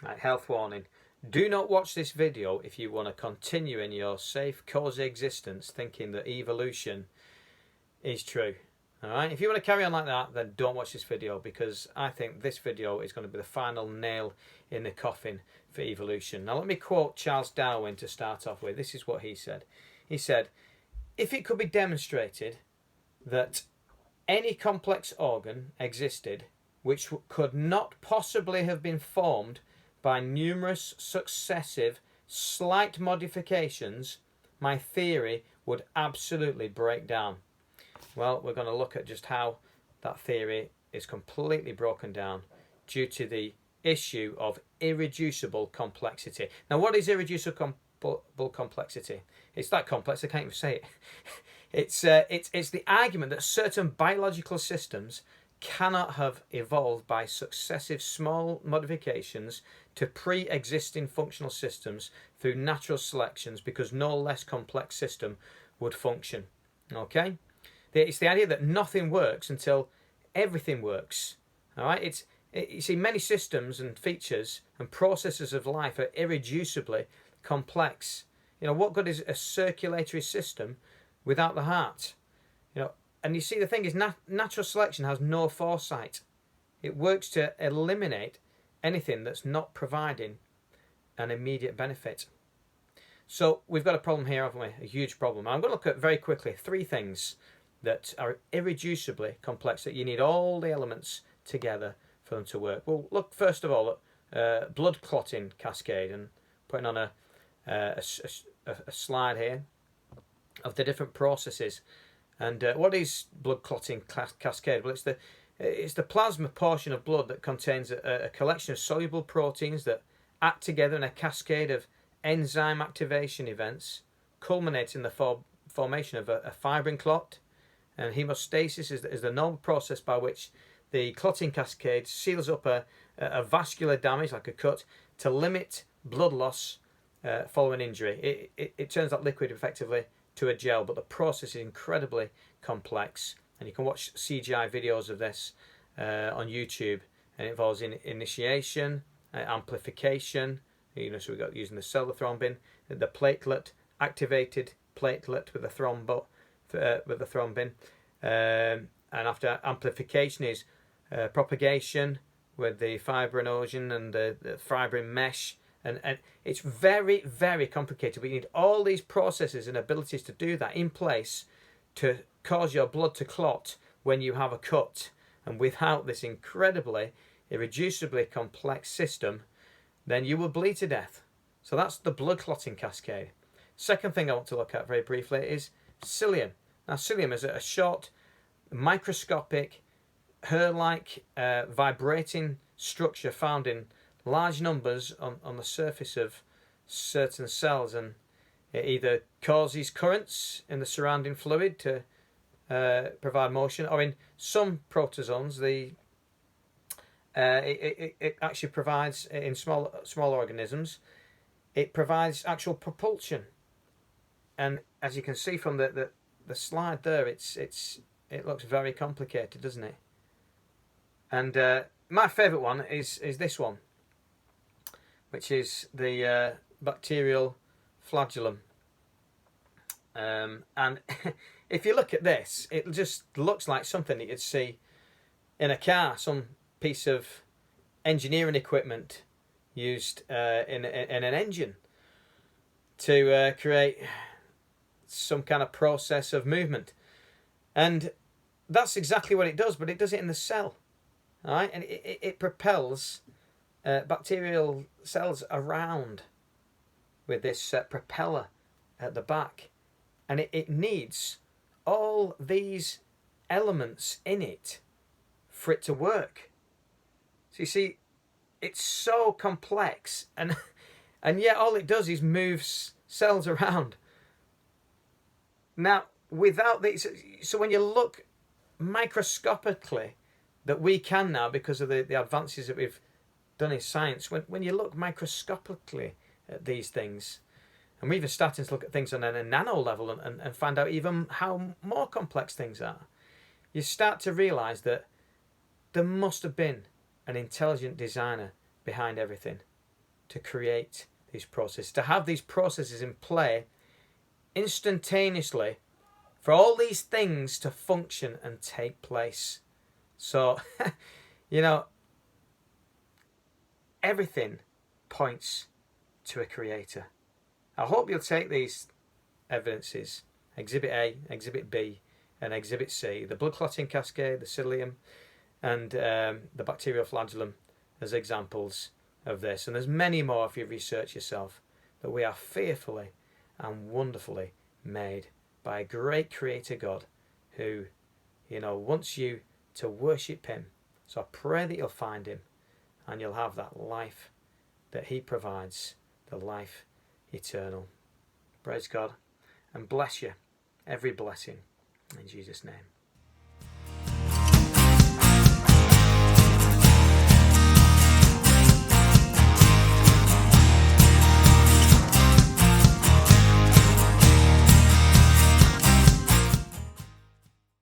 Right, health warning. Do not watch this video if you want to continue in your safe, cosy existence thinking that evolution is true. Alright, if you want to carry on like that, then don't watch this video, because I think this video is going to be the final nail in the coffin for evolution. Now let me quote Charles Darwin to start off with. This is what he said. He said, "If it could be demonstrated that any complex organ existed which could not possibly have been formed by numerous successive slight modifications, my theory would absolutely break down." Well, we're going to look at just how that theory is completely broken down due to the issue of irreducible complexity. Now, what is irreducible complexity? It's that complex I can't even say it. It's the argument that certain biological systems cannot have evolved by successive small modifications to pre-existing functional systems through natural selections, because no less complex system would function. Okay? It's the idea that nothing works until everything works. All right? You see, many systems and features and processes of life are irreducibly complex. You know, what good is a circulatory system without the heart? You know, and you see, the thing is, natural selection has no foresight. It works to eliminate anything that's not providing an immediate benefit. So we've got a problem here, haven't we? A huge problem. I'm going to look at very quickly 3 things that are irreducibly complex, that you need all the elements together for them to work. Well, look first of all at blood clotting cascade, and putting on a slide here of the different processes. And what is blood clotting cascade? Well, it's the plasma portion of blood that contains a collection of soluble proteins that act together in a cascade of enzyme activation events, culminating in the formation of a fibrin clot. And hemostasis is the normal process by which the clotting cascade seals up a vascular damage, like a cut, to limit blood loss following injury. It turns that liquid effectively to a gel, but the process is incredibly complex. And you can watch CGI videos of this on YouTube. And it involves initiation, amplification. You know, so we've got using the cellular thrombin, the platelet, activated platelet with a thrombin, and after amplification is propagation with the fibrinogen and the fibrin mesh, and it's very, very complicated. We need all these processes and abilities to do that in place to cause your blood to clot when you have a cut. And without this incredibly irreducibly complex system, then you will bleed to death. So that's the blood clotting cascade. Second thing I want to look at very briefly is cilium. Now, cilium is a short, microscopic, hair-like vibrating structure found in large numbers on the surface of certain cells, and it either causes currents in the surrounding fluid to provide motion, or in some protozoans, it actually provides, in small organisms, it provides actual propulsion. And as you can see from the slide there, it looks very complicated, doesn't it? And my favourite one is this one, which is the bacterial flagellum. And if you look at this, it just looks like something that you'd see in a car, some piece of engineering equipment used in an engine to create some kind of process of movement. And that's exactly what it does, but it does it in the cell. All right? And it propels bacterial cells around with this propeller at the back. And it needs all these elements in it for it to work. So you see, it's so complex, and yet all it does is moves cells around. Now, without these, so when you look microscopically, that we can now, because of the advances that we've done in science, when you look microscopically at these things, and we're even starting to look at things on a nano level and find out even how more complex things are, you start to realise that there must have been an intelligent designer behind everything. to create these processes, to have these processes in play instantaneously for all these things to function and take place. So, you know, everything points to a creator. I hope you'll take these evidences, Exhibit A, Exhibit B, and Exhibit C, the blood clotting cascade, the cilium, and the bacterial flagellum as examples of this. And there's many more if you research yourself, that we are fearfully and wonderfully made by a great creator God who, you know, wants you to worship him. So I pray that you'll find him and you'll have that life that he provides, the life eternal. Praise God and bless you, every blessing in Jesus' name.